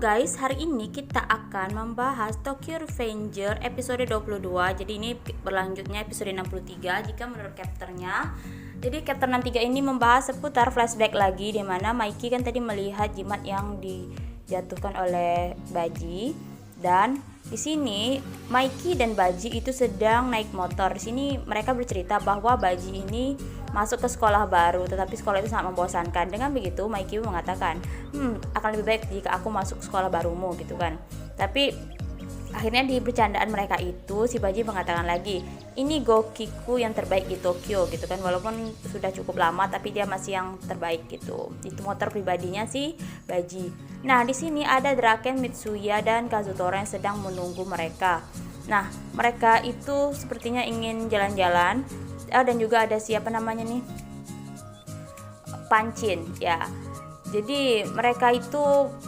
guys, hari ini kita akan membahas Tokyo Revenger episode 22. Jadi ini berlanjutnya episode 63 jika menurut chapternya. Jadi chapter 63 ini membahas seputar flashback lagi, di mana Maiki kan tadi melihat jimat yang dijatuhkan oleh Baji, dan di sini Maiki dan Baji itu sedang naik motor. Di sini mereka bercerita bahwa Baji ini masuk ke sekolah baru, tetapi sekolah itu sangat membosankan. Dengan begitu Maiki mengatakan, akan lebih baik jika aku masuk sekolah barumu gitu kan. Tapi akhirnya di bercandaan mereka itu si Baji mengatakan lagi, ini Gokiku yang terbaik di Tokyo gitu kan, walaupun sudah cukup lama tapi dia masih yang terbaik gitu. Itu motor pribadinya si Baji. Nah, di sini ada Draken, Mitsuya dan Kazutora yang sedang menunggu mereka. Nah, mereka itu sepertinya ingin jalan-jalan. Dan juga ada siapa namanya nih? Pancin ya. Jadi mereka itu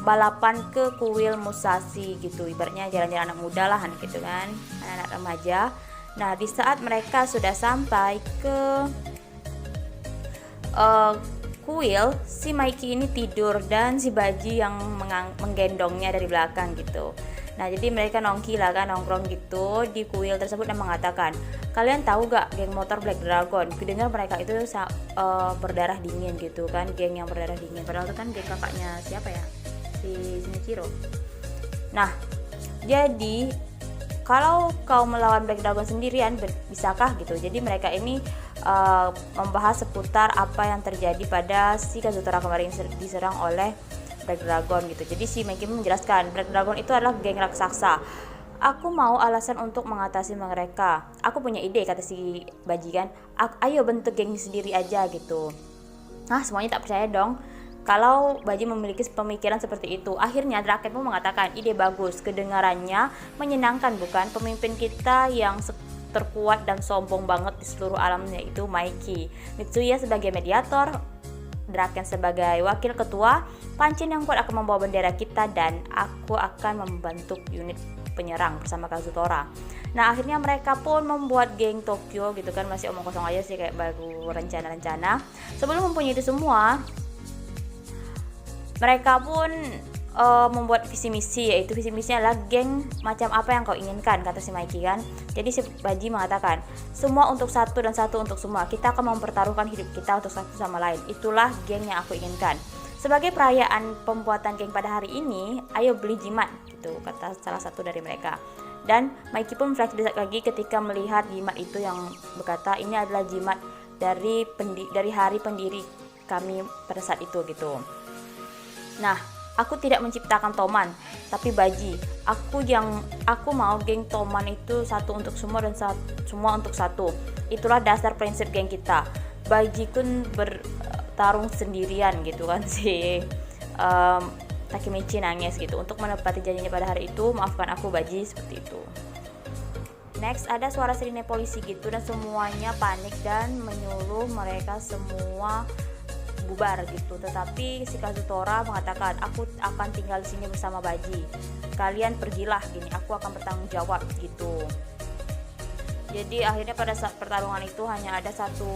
balapan ke kuil Musashi gitu, ibaratnya jalan-jalan anak muda lah gitu kan, anak remaja. Nah, di saat mereka sudah sampai ke kuil, si Maiki ini tidur dan si Baji yang menggendongnya dari belakang gitu. Nah, jadi mereka nongkrong gitu di kuil tersebut dan mengatakan, kalian tahu gak geng motor Black Dragon? Kudengar mereka itu berdarah dingin gitu kan, geng yang berdarah dingin. Padahal itu kan geng kakaknya siapa ya? Si Shinichiro. Nah, jadi kalau kau melawan Black Dragon sendirian, bisakah gitu? Jadi mereka ini membahas seputar apa yang terjadi pada si Kazutora kemarin diserang oleh Black Dragon gitu. Jadi si Maiki menjelaskan, Black Dragon itu adalah geng raksasa. Aku mau alasan untuk mengatasi mereka. Aku punya ide, kata si Baji kan. Ayo bentuk geng sendiri aja gitu. Nah, semuanya tak percaya dong kalau Baji memiliki pemikiran seperti itu. Akhirnya Draken pun mengatakan, ide bagus, kedengarannya menyenangkan bukan? Pemimpin kita yang terkuat dan sombong banget di seluruh alam, yaitu Maiki. Mitsuya sebagai mediator, Draken sebagai wakil ketua, Pancin yang kuat akan membawa bendera kita, dan aku akan membentuk unit penyerang bersama Kazutora. Nah, akhirnya mereka pun membuat geng Tokyo gitu kan, masih omong kosong aja sih, kayak baru rencana-rencana. Sebelum mempunyai itu semua, mereka pun membuat visi misi, yaitu visi misinya adalah geng macam apa yang kau inginkan, kata si Maiki kan. Jadi si Baji mengatakan, semua untuk satu dan satu untuk semua. Kita akan mempertaruhkan hidup kita untuk satu sama lain. Itulah geng yang aku inginkan. Sebagai perayaan pembuatan geng pada hari ini, ayo beli jimat gitu, kata salah satu dari mereka. Dan Maiki pun flashback lagi ketika melihat jimat itu yang berkata, ini adalah jimat dari hari pendiri kami pada saat itu gitu. Nah, aku tidak menciptakan Toman, tapi Baji. Aku mau geng Toman itu satu untuk semua dan semua untuk satu. Itulah dasar prinsip geng kita. Baji pun bertarung sendirian gitu kan, si Takemichi nangis gitu. Untuk menepati janjinya pada hari itu, maafkan aku Baji, seperti itu. Next ada suara sirine polisi gitu, dan semuanya panik dan menyuruh mereka semua bubar gitu. Tetapi si Kazutora mengatakan, aku akan tinggal di sini bersama Baji. Kalian pergilah gini, aku akan bertanggung jawab gitu. Jadi akhirnya pada saat pertarungan itu hanya ada satu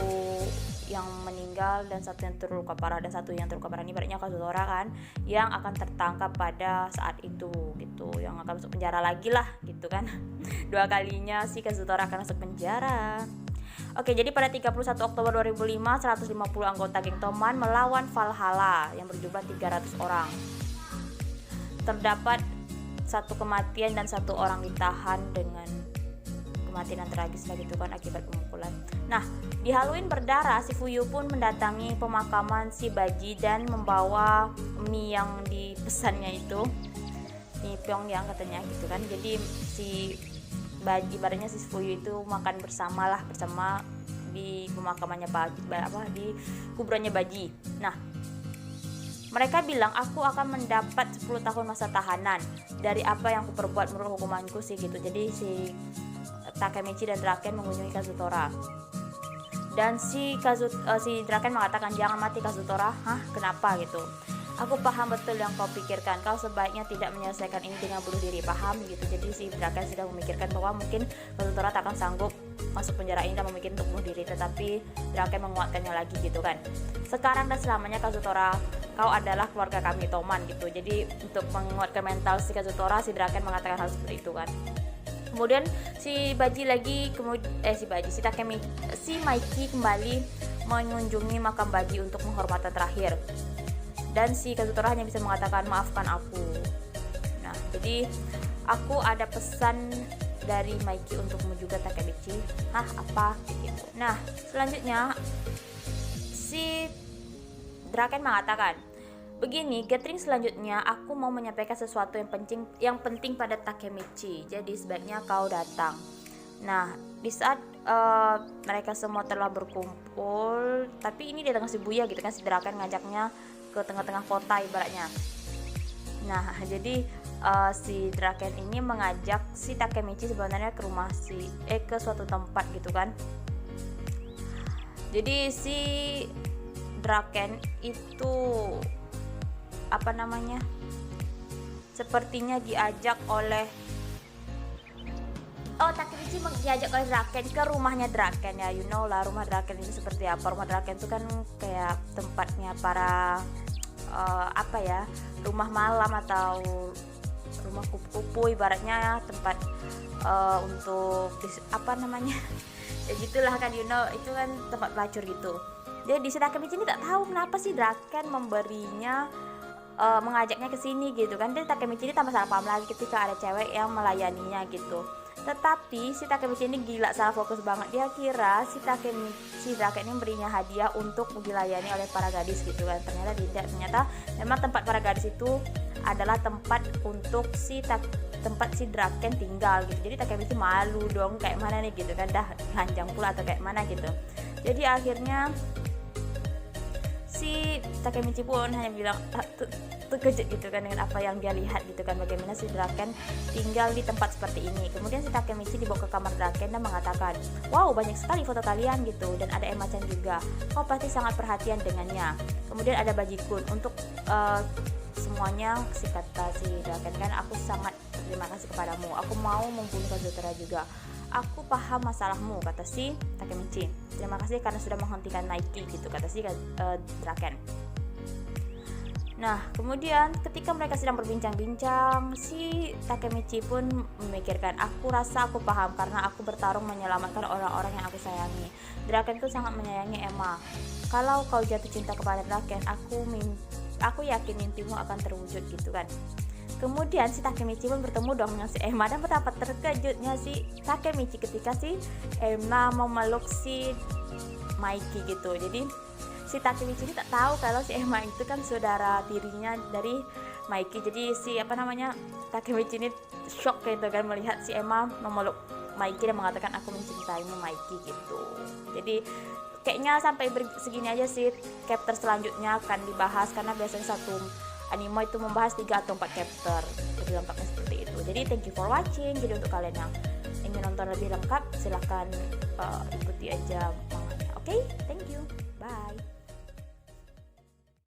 yang meninggal dan satu yang terluka parah, dan satu yang terluka parah ini ibaratnya Kazutora kan, yang akan tertangkap pada saat itu gitu, yang akan masuk penjara lagi lah gitu kan. 2 kalinya si Kazutora akan masuk penjara. Oke, jadi pada 31 Oktober 2005, 150 anggota geng Toman melawan Valhalla yang berjumlah 300 orang. Terdapat 1 kematian dan 1 orang ditahan dengan kematian yang tragis gitu kan, akibat pemukulan. Nah, di Halloween berdarah, si Fuyu pun mendatangi pemakaman si Baji dan membawa mie yang dipesannya itu, mie Pyongyang katanya gitu kan. Jadi si Baji, badannya si Fuyu itu makan bersama di pemakamannya di kuburannya Baji. Nah, mereka bilang, aku akan mendapat 10 tahun masa tahanan dari apa yang aku perbuat menurut hukumanku sih gitu. Jadi si Takemichi dan Draken mengunjungi Kazutora. Dan si Draken mengatakan, jangan mati Kazutora. Hah, kenapa gitu? Aku paham betul yang kau pikirkan. Kau sebaiknya tidak menyelesaikan ini dengan bunuh diri. Paham gitu. Jadi si Draken sudah memikirkan bahwa mungkin Kazutora tak akan sanggup masuk penjara ini dan memikirkan untuk bunuh diri. Tetapi Draken menguatkannya lagi gitu kan. Sekarang dan selamanya Kazutora, kau adalah keluarga kami Toman gitu. Jadi untuk menguatkan mental si Kazutora, si Draken mengatakan hal seperti itu kan. Kemudian si Maiki kembali mengunjungi makam Baji untuk penghormatan terakhir. Dan si Kazutora hanya bisa mengatakan maafkan aku. Nah, jadi aku ada pesan dari Maiki untukmu juga Takemichi. Apa gitu. Nah, selanjutnya si Draken mengatakan, begini, gathering selanjutnya aku mau menyampaikan sesuatu yang penting pada Takemichi. Jadi sebaiknya kau datang. Nah, di saat mereka semua telah berkumpul, tapi ini di tengah Shibuya gitu kan, si Draken ngajaknya ke tengah-tengah kota ibaratnya. Nah, jadi si Draken ini mengajak si Takemichi sebenarnya ke rumah ke suatu tempat gitu kan. Jadi si Draken itu sepertinya diajak oleh Takemichi diajak oleh Draken ke rumahnya Draken ya, you know lah rumah Draken itu seperti apa. Rumah Draken itu kan kayak tempatnya para rumah malam atau rumah kupu-kupu ibaratnya, tempat untuk ya gitulah kan, you know, itu kan tempat pelacur gitu. Jadi si Takemichi ini tak tahu kenapa sih Draken mengajaknya ke sini gitu kan. Dan Takemichi ini tambah salah paham lagi ketika ada cewek yang melayaninya gitu. Tetapi si Takemichi ini gila, salah fokus banget. Dia kira si Draken ini berinya hadiah untuk dilayani oleh para gadis gitu kan. Ternyata tidak, ternyata memang tempat para gadis itu adalah tempat untuk tempat si Draken tinggal gitu. Jadi Takemichi malu dong, kayak mana nih gitu kan, dah lanjang pula atau kayak mana gitu. Jadi akhirnya si Takemichi pun hanya bilang terkejut gitu kan dengan apa yang dia lihat gitu kan, bagaimana si Draken tinggal di tempat seperti ini. Kemudian si Takemichi dibawa ke kamar Draken dan mengatakan, wow, banyak sekali foto kalian gitu, dan ada Emma-chan juga, kau pasti sangat perhatian dengannya. Kemudian ada Bajikun untuk semuanya. Kata si Draken kan, aku sangat terima kasih kepadamu, aku mau membunuh Kazutora juga. Aku paham masalahmu, kata si Takemichi. Terima kasih karena sudah menghentikan Maiki gitu, kata si Draken. Nah, kemudian ketika mereka sedang berbincang-bincang, si Takemichi pun memikirkan, aku rasa aku paham karena aku bertarung menyelamatkan orang-orang yang aku sayangi. Draken itu sangat menyayangi Emma. Kalau kau jatuh cinta kepada Draken, aku yakin mimpimu akan terwujud gitu kan. Kemudian si Takemichi pun bertemu dong dengan si Emma, dan betapa terkejutnya si Takemichi ketika si Emma memeluk si Maiki gitu. Jadi si Takemichi ini tak tahu kalau si Emma itu kan saudara tirinya dari Maiki. Jadi si Takemichi ini shock gitu kan melihat si Emma memeluk Maiki dan mengatakan, aku mencintaimu Maiki gitu. Jadi kayaknya sampai segini aja sih. Chapter selanjutnya akan dibahas karena biasanya satu anime itu membahas 3 atau 4 chapter. Jadi lengkapnya seperti itu. Jadi thank you for watching. Jadi untuk kalian yang ingin nonton lebih lengkap, silahkan ikuti aja manganya. Oke, thank you. Bye.